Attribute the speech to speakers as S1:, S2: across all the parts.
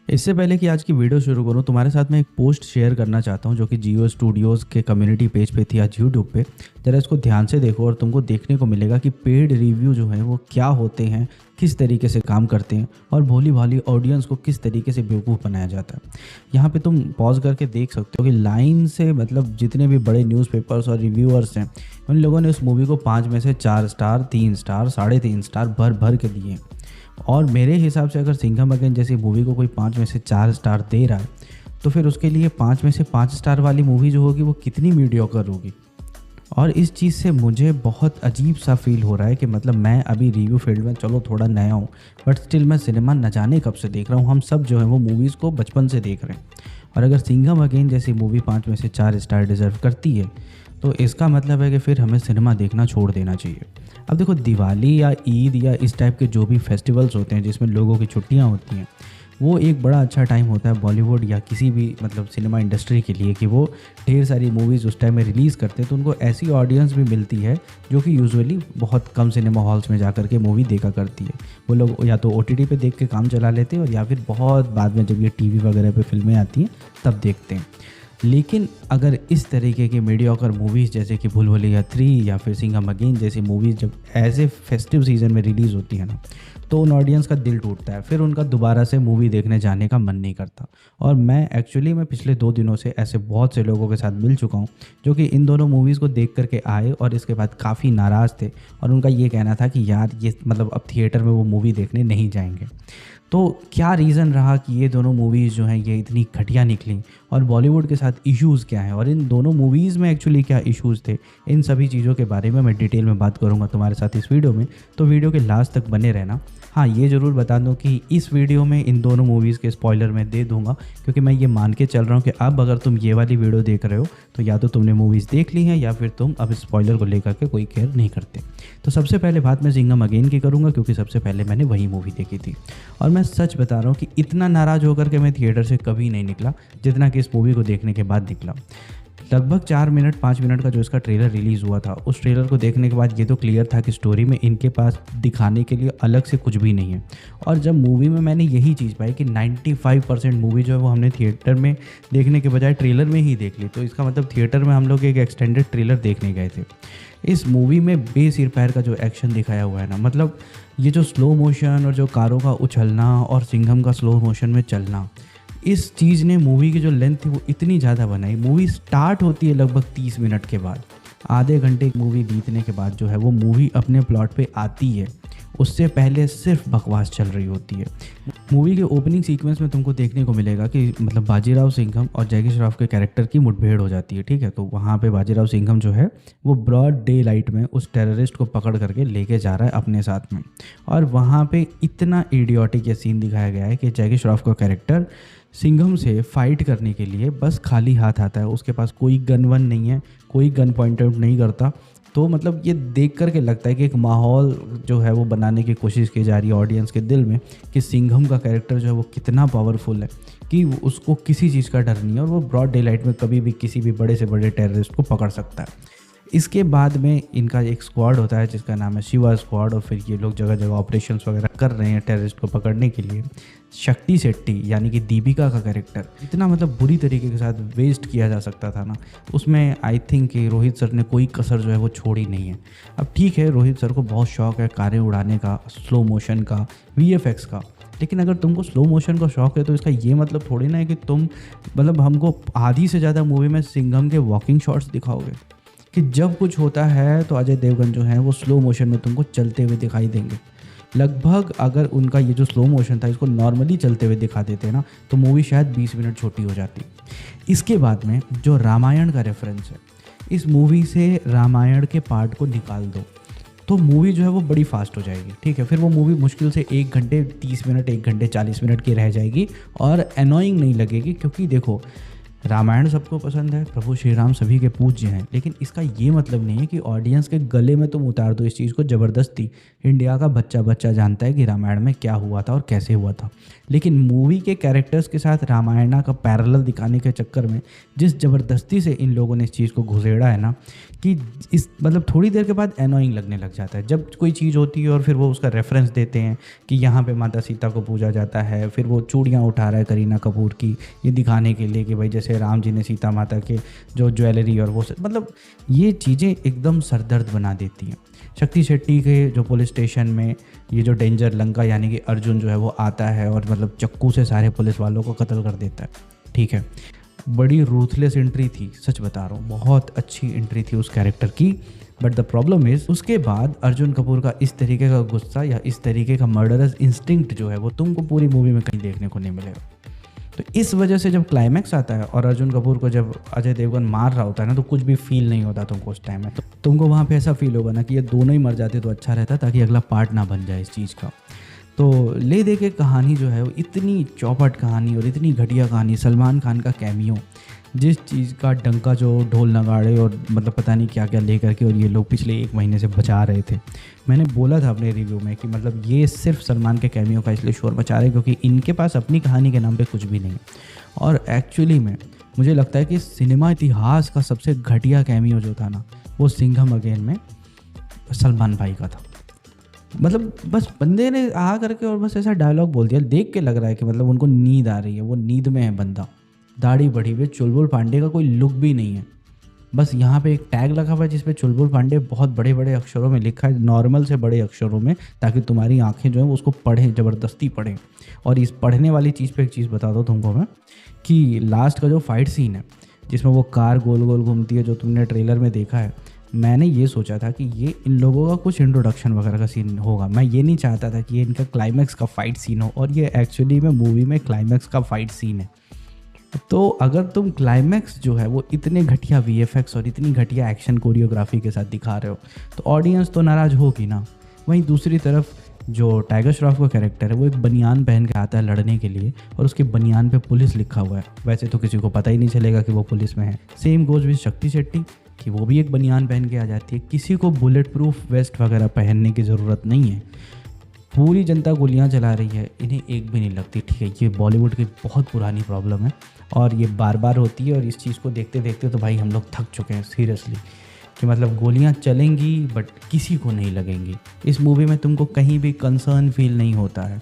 S1: इससे पहले कि आज की वीडियो शुरू करूं, तुम्हारे साथ मैं एक पोस्ट शेयर करना चाहता हूं जो कि जियो स्टूडियोज़ के कम्युनिटी पेज पे थी आज यूट्यूब पे। ज़रा इसको ध्यान से देखो और तुमको देखने को मिलेगा कि पेड रिव्यू जो है वो क्या होते हैं, किस तरीके से काम करते हैं और भोली भाली ऑडियंस को किस तरीके से बेवकूफ़ बनाया जाता है। यहाँ पे तुम पॉज करके देख सकते हो कि लाइन से मतलब जितने भी बड़े न्यूज़पेपर्स और रिव्यूअर्स हैं उन लोगों ने उस मूवी को 5 में से 4 स्टार, 3 स्टार, 3.5 स्टार भर भर के दिए। और मेरे हिसाब से अगर सिंघम अगेन जैसी मूवी को कोई 5 में से 4 स्टार दे रहा है तो फिर उसके लिए 5 में से 5 स्टार वाली मूवी जो होगी वो कितनी मीडियोकर होगी। और इस चीज़ से मुझे बहुत अजीब सा फील हो रहा है कि मतलब मैं अभी रिव्यू फील्ड में चलो थोड़ा नया हूँ, बट स्टिल मैं सिनेमा न जाने कब से देख रहा हूँ। हम सब जो है वो मूवीज़ को बचपन से देख रहे हैं। और अगर सिंघम अगेन जैसी मूवी 5 में से 4 स्टार डिज़र्व करती है तो इसका मतलब है कि फिर हमें सिनेमा देखना छोड़ देना चाहिए। अब देखो, दिवाली या ईद या इस टाइप के जो भी फेस्टिवल्स होते हैं जिसमें लोगों की छुट्टियां होती हैं, वो एक बड़ा अच्छा टाइम होता है बॉलीवुड या किसी भी मतलब सिनेमा इंडस्ट्री के लिए कि वो ढेर सारी मूवीज़ उस टाइम में रिलीज़ करते हैं। तो उनको ऐसी ऑडियंस भी मिलती है जो कि यूजुअली बहुत कम सिनेमा हॉल्स में जा कर के मूवी देखा करती है। वो लोग या तो OTT पे देख के काम चला लेते हैं और या फिर बहुत बाद में जब ये TV वगैरह पे फिल्में आती हैं तब देखते हैं। लेकिन अगर इस तरीके की मीडियोकर मूवीज़ जैसे कि भूल-भुलैया 3 या फिर सिंघम अगेन जैसी मूवीज़ जब एज ए फेस्टिव सीज़न में रिलीज़ होती है ना, तो उन ऑडियंस का दिल टूटता है, फिर उनका दोबारा से मूवी देखने जाने का मन नहीं करता। और मैं पिछले 2 दिनों से ऐसे बहुत से लोगों के साथ मिल चुका हूँ जो कि इन दोनों मूवीज़ को देख कर के आए और इसके बाद काफ़ी नाराज़ थे और उनका ये कहना था कि यार ये मतलब अब थिएटर में वो मूवी देखने नहीं जाएंगे। तो क्या रीज़न रहा कि ये दोनों मूवीज़ जो हैं ये इतनी घटिया निकली और बॉलीवुड के साथ इश्यूज़ क्या हैं और इन दोनों मूवीज़ में एक्चुअली क्या इश्यूज़ थे, इन सभी चीज़ों के बारे में मैं डिटेल में बात करूंगा तुम्हारे साथ इस वीडियो में। तो वीडियो के लास्ट तक बने रहना। हाँ, ये ज़रूर बता दूं कि इस वीडियो में इन दोनों मूवीज़ के स्पॉइलर मैं दे दूंगा, क्योंकि मैं ये मान के चल रहा हूँ कि अब अगर तुम ये वाली वीडियो देख रहे हो तो या तो तुमने मूवीज़ देख ली हैं या फिर तुम अब स्पॉइलर को लेकर के कोई केयर नहीं करते। तो सबसे पहले बात मैं सिंघम अगेन की करूँगा, क्योंकि सबसे पहले मैंने वही मूवी देखी थी। और मैं सच बता रहा हूँ कि इतना नाराज़ होकर के मैं थिएटर से कभी नहीं निकला जितना कि इस मूवी को देखने के बाद निकला। लगभग 5 मिनट का जो इसका ट्रेलर रिलीज़ हुआ था, उस ट्रेलर को देखने के बाद ये तो क्लियर था कि स्टोरी में इनके पास दिखाने के लिए अलग से कुछ भी नहीं है। और जब मूवी में मैंने यही चीज़ पाई कि 95% मूवी जो है वो हमने थिएटर में देखने के बजाय ट्रेलर में ही देख ली, तो इसका मतलब थिएटर में हम लोग एक एक्सटेंडेड ट्रेलर देखने गए थे। इस मूवी में बेसिर पैर का जो एक्शन दिखाया हुआ है ना, मतलब ये जो स्लो मोशन और जो कारों का उछलना और सिंघम का स्लो मोशन में चलना, इस चीज़ ने मूवी की जो लेंथ थी वो इतनी ज़्यादा बनाई। मूवी स्टार्ट होती है लगभग 30 मिनट के बाद, आधे घंटे की मूवी बीतने के बाद जो है वो मूवी अपने प्लॉट पे आती है। उससे पहले सिर्फ बकवास चल रही होती है। मूवी के ओपनिंग सीक्वेंस में तुमको देखने को मिलेगा कि मतलब बाजीराव सिंघम और जैकी श्रॉफ के कैरेक्टर की मुठभेड़ हो जाती है, ठीक है। तो वहाँ पे बाजीराव सिंघम जो है वो ब्रॉड डे लाइट में उस टेररिस्ट को पकड़ करके लेके जा रहा है अपने साथ में। और वहाँ पे इतना इडियोटिक ये सीन दिखाया गया है कि जैकी श्रॉफ का कैरेक्टर सिंघम से फाइट करने के लिए बस खाली हाथ आता है। उसके पास कोई गन वन नहीं है, कोई गन पॉइंट आउट नहीं करता। तो मतलब ये देख कर के लगता है कि एक माहौल जो है वो बनाने की कोशिश की जा रही है ऑडियंस के दिल में कि सिंघम का कैरेक्टर जो है वो कितना पावरफुल है कि उसको किसी चीज़ का डर नहीं है और वो ब्रॉड डे लाइट में कभी भी किसी भी बड़े से बड़े टेररिस्ट को पकड़ सकता है। इसके बाद में इनका एक स्क्वाड होता है जिसका नाम है शिवा स्क्वाड, और फिर ये लोग जगह जगह ऑपरेशंस वगैरह कर रहे हैं टेररिस्ट को पकड़ने के लिए। शक्ति शेट्टी यानी कि दीपिका का कैरेक्टर इतना मतलब बुरी तरीके के साथ वेस्ट किया जा सकता था ना, उसमें आई थिंक कि रोहित सर ने कोई कसर जो है वो छोड़ी नहीं है। अब ठीक है, रोहित सर को बहुत शौक है कारें उड़ाने का, स्लो मोशन का, VFX का, लेकिन अगर तुमको स्लो मोशन का शौक है तो इसका ये मतलब थोड़ी ना है कि तुम मतलब हमको आधी से ज़्यादा मूवी में सिंघम के वॉकिंग शॉट्स दिखाओगे कि जब कुछ होता है तो अजय देवगन जो है वो स्लो मोशन में तुमको चलते हुए दिखाई देंगे। लगभग अगर उनका ये जो स्लो मोशन था इसको नॉर्मली चलते हुए दिखा देते ना तो मूवी शायद 20 मिनट छोटी हो जाती। इसके बाद में जो रामायण का रेफरेंस है, इस मूवी से रामायण के पार्ट को निकाल दो तो मूवी जो है वो बड़ी फास्ट हो जाएगी, ठीक है। फिर वो मूवी मुश्किल से 1 घंटे 30 मिनट, 1 घंटे 40 मिनट की रह जाएगी और एनोइंग नहीं लगेगी, क्योंकि देखो रामायण सबको पसंद है, प्रभु श्री राम सभी के पूज्य हैं, लेकिन इसका ये मतलब नहीं है कि ऑडियंस के गले में तुम उतार दो इस चीज़ को ज़बरदस्ती। इंडिया का बच्चा बच्चा जानता है कि रामायण में क्या हुआ था और कैसे हुआ था, लेकिन मूवी के कैरेक्टर्स के साथ रामायण का पैरेलल दिखाने के चक्कर में जिस ज़बरदस्ती से इन लोगों ने इस चीज़ को घुसेड़ा है ना, कि इस मतलब थोड़ी देर के बाद एनोइंग लगने लग जाता है। जब कोई चीज़ होती है और फिर वो उसका रेफरेंस देते हैं कि यहाँ पे माता सीता को पूजा जाता है, फिर वो चूड़ियाँ उठा रहा है करीना कपूर की, ये दिखाने के लिए कि भाई जैसे राम जी ने सीता माता के जो ज्वेलरी और वो मतलब ये चीज़ें एकदम सरदर्द बना देती हैं। शक्ति शेट्टी के जो पुलिस स्टेशन में ये जो डेंजर लंका यानी कि अर्जुन जो है वो आता है और मतलब चक्कू से सारे पुलिस वालों को कत्ल कर देता है, ठीक है। बड़ी रूथलेस एंट्री थी, सच बता रहा हूँ, बहुत अच्छी एंट्री थी उस कैरेक्टर की। बट द प्रॉब्लम इज़ उसके बाद अर्जुन कपूर का इस तरीके का गुस्सा या इस तरीके का मर्डरस इंस्टिंक्ट जो है वो तुमको पूरी मूवी में कहीं देखने को नहीं मिलेगा। तो इस वजह से जब क्लाइमैक्स आता है और अर्जुन कपूर को जब अजय देवगन मार रहा होता है ना, तो कुछ भी फील नहीं होता तुमको उस टाइम में। तो तुमको वहाँ पे ऐसा फील होगा ना कि ये दोनों ही मर जाते तो अच्छा रहता, ताकि अगला पार्ट ना बन जाए इस चीज़ का। तो ले दे के कहानी जो है वो इतनी चौपट कहानी और इतनी घटिया कहानी, सलमान खान का कैमियो, जिस चीज़ का डंका जो ढोल नगाड़े और मतलब पता नहीं क्या क्या लेकर के और ये लोग पिछले 1 महीने से बचा रहे थे। मैंने बोला था अपने रिव्यू में कि मतलब ये सिर्फ सलमान के कैमियो का इसलिए शोर मचा रहे क्योंकि इनके पास अपनी कहानी के नाम पे कुछ भी नहीं। और एक्चुअली में मुझे लगता है कि सिनेमा इतिहास का सबसे घटिया कैमियो जो था ना, वो सिंघम अगेन में सलमान भाई का था। मतलब बस बंदे ने आ करके और बस ऐसा डायलॉग बोल दिया, देख के लग रहा है कि मतलब उनको नींद आ रही है, वो नींद में है बंदा। दाढ़ी बढ़ी हुई, चुलबुल पांडे का कोई लुक भी नहीं है। बस यहाँ पे एक टैग लगा हुआ है जिस पे चुलबुल पांडे बहुत बड़े बड़े अक्षरों में लिखा है, नॉर्मल से बड़े अक्षरों में, ताकि तुम्हारी आंखें जो है उसको पढ़ें, ज़बरदस्ती पढ़ें। और इस पढ़ने वाली चीज़ पे एक चीज़ बता दो तुमको मैं, कि लास्ट का जो फाइट सीन है जिसमें वो कार गोल गोल घूमती है, जो तुमने ट्रेलर में देखा है, मैंने ये सोचा था कि ये इन लोगों का कुछ इंट्रोडक्शन वगैरह का सीन होगा। मैं ये नहीं चाहता था कि ये इनका क्लाइमैक्स का फाइट सीन हो, और ये एक्चुअली में मूवी में क्लाइमैक्स का फाइट सीन है। तो अगर तुम क्लाइमैक्स जो है वो इतने घटिया वीएफएक्स और इतनी घटिया एक्शन कोरियोग्राफी के साथ दिखा रहे हो, तो ऑडियंस तो नाराज़ होगी ना। वहीं दूसरी तरफ जो टाइगर श्रॉफ का कैरेक्टर है वो एक बनियान पहन के आता है लड़ने के लिए, और उसके बनियान पे पुलिस लिखा हुआ है। वैसे तो किसी को पता ही नहीं चलेगा कि वो पुलिस में है। सेम गोज विद शक्ति शेट्टी कि वो भी एक बनियान पहन के आ जाती है। किसी को बुलेट प्रूफ वेस्ट वगैरह पहनने की ज़रूरत नहीं है। पूरी जनता गोलियां चला रही है, इन्हें एक भी नहीं लगती। ठीक है, ये बॉलीवुड की बहुत पुरानी प्रॉब्लम है और ये बार बार होती है, और इस चीज़ को देखते देखते तो भाई हम लोग थक चुके हैं सीरियसली, कि मतलब गोलियां चलेंगी बट किसी को नहीं लगेंगी। इस मूवी में तुमको कहीं भी कंसर्न फील नहीं होता है।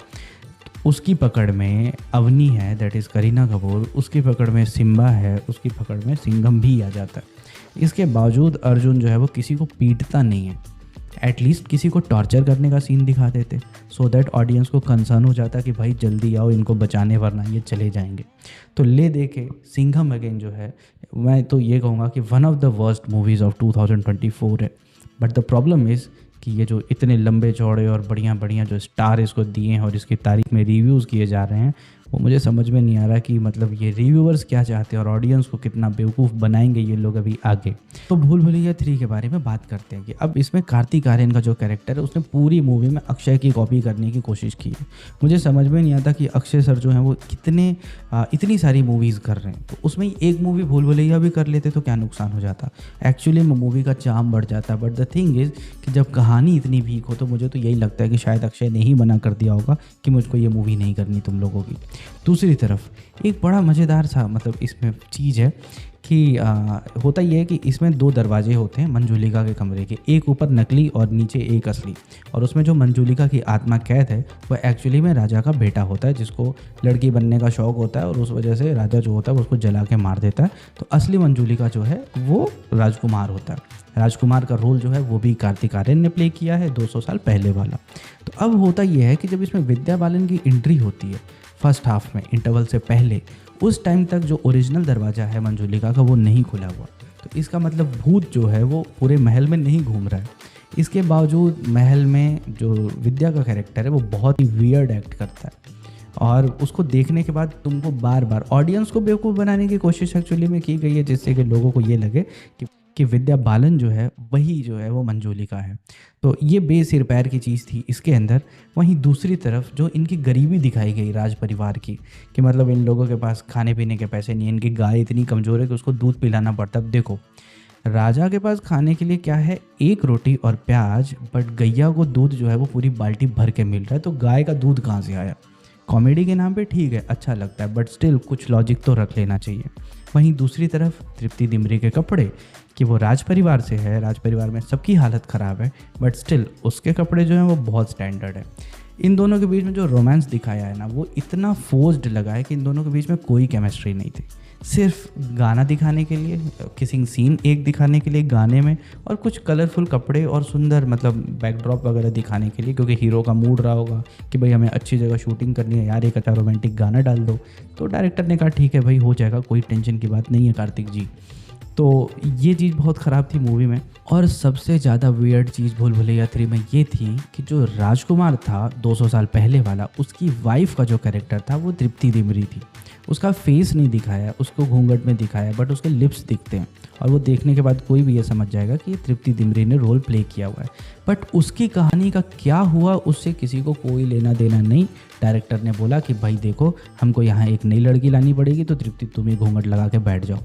S1: उसकी पकड़ में अवनी है, दैट इज़ करीना कपूर, उसकी पकड़ में सिम्बा है, उसकी पकड़ में सिंघम भी आ जाता है। इसके बावजूद अर्जुन जो है वो किसी को पीटता नहीं है। एटलीस्ट किसी को टॉर्चर करने का सीन दिखा देते, सो दैट ऑडियंस को कंसर्न हो जाता कि भाई जल्दी आओ इनको बचाने वरना ये चले जाएंगे। तो ले दे के सिंघम अगेन जो है, मैं तो ये कहूँगा कि one of the worst movies of 2024 है। बट द प्रॉब्लम इज़ कि ये जो इतने लंबे चौड़े और बढ़िया बढ़िया जो स्टार इसको दिए हैं और इसकी तारीख में रिव्यूज़ किए जा रहे हैं, वो मुझे समझ में नहीं आ रहा कि मतलब ये रिव्यूअर्स क्या चाहते हैं और ऑडियंस को कितना बेवकूफ़ बनाएंगे ये लोग अभी आगे। तो भूल भुलैया 3 के बारे में बात करते हैं कि अब इसमें कार्तिक आर्यन का जो कैरेक्टर है उसने पूरी मूवी में अक्षय की कॉपी करने की कोशिश की है। मुझे समझ में नहीं आता कि अक्षय सर जो हैं वो इतनी सारी मूवीज़ कर रहे हैं, तो उसमें एक मूवी भूल भुलैया भी कर लेते तो क्या नुकसान हो जाता। एक्चुअली में मूवी का चार्म बढ़ जाता। बट द थिंग इज़ कि जब कहानी इतनी वीक हो तो मुझे तो यही लगता है कि शायद अक्षय ने ही मना कर दिया होगा कि मुझको ये मूवी नहीं करनी तुम लोगों की। दूसरी तरफ एक बड़ा मज़ेदार सा मतलब इसमें चीज़ है कि होता ये है कि इसमें 2 दरवाजे होते हैं मंजूलिका के कमरे के, एक ऊपर नकली और नीचे एक असली। और उसमें जो मंजूलिका की आत्मा कैद है वह एक्चुअली में राजा का बेटा होता है, जिसको लड़की बनने का शौक़ होता है और उस वजह से राजा जो होता है वो उसको जला के मार देता है। तो असली मंजूलिका जो है वो राजकुमार होता है। राजकुमार का रोल जो है वो भी कार्तिक आर्यन ने प्ले किया है 200 साल पहले वाला। तो अब होता यह है कि जब इसमें विद्या बालन की एंट्री होती है फर्स्ट हाफ में इंटरवल से पहले, उस टाइम तक जो ओरिजिनल दरवाज़ा है मंजूलिका का वो नहीं खुला हुआ। तो इसका मतलब भूत जो है वो पूरे महल में नहीं घूम रहा है। इसके बावजूद महल में जो विद्या का कैरेक्टर है वो बहुत ही वियर्ड एक्ट करता है, और उसको देखने के बाद तुमको बार बार ऑडियंस को बेवकूफ़ बनाने की कोशिश एक्चुअली में की गई है, जिससे कि लोगों को ये लगे कि विद्या बालन जो है वही जो है वो मंजूलिका है। तो ये बेसिर पैर की चीज़ थी इसके अंदर। वहीं दूसरी तरफ जो इनकी गरीबी दिखाई गई राज परिवार की, कि मतलब इन लोगों के पास खाने पीने के पैसे नहीं, इनकी गाय इतनी कमज़ोर है कि उसको दूध पिलाना पड़ता। अब देखो, राजा के पास खाने के लिए क्या है, एक रोटी और प्याज, बट गैया को दूध जो है वो पूरी बाल्टी भर के मिल रहा है। तो गाय का दूध कहाँ से आया? कॉमेडी के नाम पे ठीक है, अच्छा लगता है, बट स्टिल कुछ लॉजिक तो रख लेना चाहिए। वहीं दूसरी तरफ तृप्ति डिमरी के कपड़े, कि वो राज परिवार से है, राज परिवार में सबकी हालत ख़राब है, बट स्टिल उसके कपड़े जो हैं वो बहुत स्टैंडर्ड है। इन दोनों के बीच में जो रोमांस दिखाया है ना, वो इतना फोर्स्ड लगा है कि इन दोनों के बीच में कोई केमिस्ट्री नहीं थी। सिर्फ गाना दिखाने के लिए, किसिंग सीन एक दिखाने के लिए गाने में, और कुछ कलरफुल कपड़े और सुंदर मतलब बैकड्रॉप वगैरह दिखाने के लिए, क्योंकि हीरो का मूड रहा होगा कि भाई हमें अच्छी जगह शूटिंग करनी है यार, एक अच्छा रोमांटिक गाना डाल दो। तो डायरेक्टर ने कहा ठीक है भाई, हो जाएगा, कोई टेंशन की बात नहीं है कार्तिक जी। तो ये चीज़ बहुत ख़राब थी मूवी में। और सबसे ज़्यादा वियर्ड चीज़ भूल भुलैया 3 में ये थी कि जो राजकुमार था 200 साल पहले वाला, उसकी वाइफ का जो कैरेक्टर था वो तृप्ति डिमरी थी। उसका फेस नहीं दिखाया, उसको घूंघट में दिखाया, बट उसके लिप्स दिखते हैं, और वो देखने के बाद कोई भी ये समझ जाएगा कि ये तृप्ति डिमरी ने रोल प्ले किया हुआ है। बट उसकी कहानी का क्या हुआ उससे किसी को कोई लेना देना नहीं। डायरेक्टर ने बोला कि भाई देखो, हमको यहाँ एक नई लड़की लानी पड़ेगी, तो तृप्ति तुम ही घूंघट लगा के बैठ जाओ,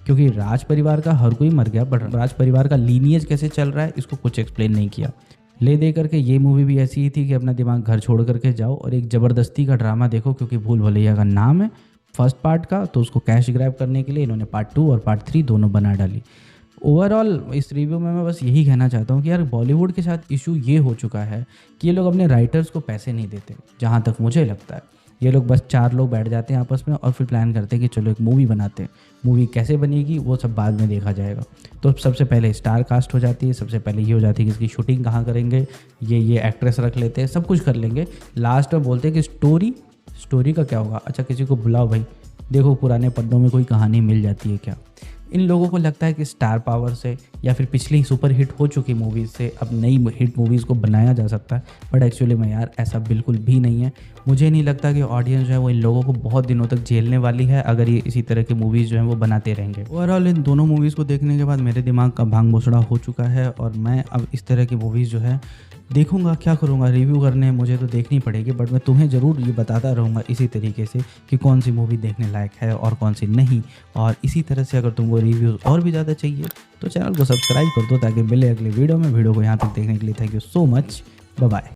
S1: क्योंकि राज परिवार का हर कोई मर गया, बट राज परिवार का लीनियज कैसे चल रहा है इसको कुछ एक्सप्लेन नहीं किया। ले दे करके ये मूवी भी ऐसी ही थी कि अपना दिमाग घर छोड़ करके जाओ और एक ज़बरदस्ती का ड्रामा देखो, क्योंकि भूल भुलैया का नाम है फर्स्ट पार्ट का, तो उसको कैश ग्रैब करने के लिए इन्होंने पार्ट 2 और पार्ट 3 दोनों बना डाली। ओवरऑल इस रिव्यू में मैं बस यही कहना चाहता हूँ कि यार बॉलीवुड के साथ इशू ये हो चुका है कि ये लोग अपने राइटर्स को पैसे नहीं देते, जहाँ तक मुझे लगता है। ये लोग बस 4 लोग बैठ जाते हैं आपस में और फिर प्लान करते हैं कि चलो एक मूवी बनाते हैं। मूवी कैसे बनेगी वो सब बाद में देखा जाएगा। तो सबसे पहले स्टार कास्ट हो जाती है, सबसे पहले ये हो जाती है कि इसकी शूटिंग कहाँ करेंगे, ये एक्ट्रेस रख लेते हैं, सब कुछ कर लेंगे। लास्ट में बोलते हैं कि स्टोरी का क्या होगा? अच्छा किसी को बुलाओ भाई, देखो पुराने पन्नों में कोई कहानी मिल जाती है क्या? इन लोगों को लगता है कि स्टार पावर से या फिर पिछली सुपर हिट हो चुकी मूवीज़ से अब नई हिट मूवीज़ को बनाया जा सकता है, बट एक्चुअली में यार ऐसा बिल्कुल भी नहीं है। मुझे नहीं लगता कि ऑडियंस जो है वो इन लोगों को बहुत दिनों तक झेलने वाली है अगर ये इसी तरह की मूवीज़ जो हैं वो बनाते रहेंगे। ओवरऑल इन दोनों मूवीज़ को देखने के बाद मेरे दिमाग का भांग भोसड़ा हो चुका है, और मैं अब इस तरह की मूवीज़ जो है देखूंगा, क्या करूंगा, रिव्यू करने मुझे तो देखनी पड़ेगी, बट मैं तुम्हें ज़रूर ये बताता रहूँगा इसी तरीके से कि कौन सी मूवी देखने लायक है और कौन सी नहीं। और इसी तरह से अगर तुमको रिव्यूज़ और भी ज़्यादा चाहिए तो चैनल को सब्सक्राइब कर दो ताकि मिले अगले वीडियो में। वीडियो को यहाँ तक देखने के लिए thank you so much, bye bye.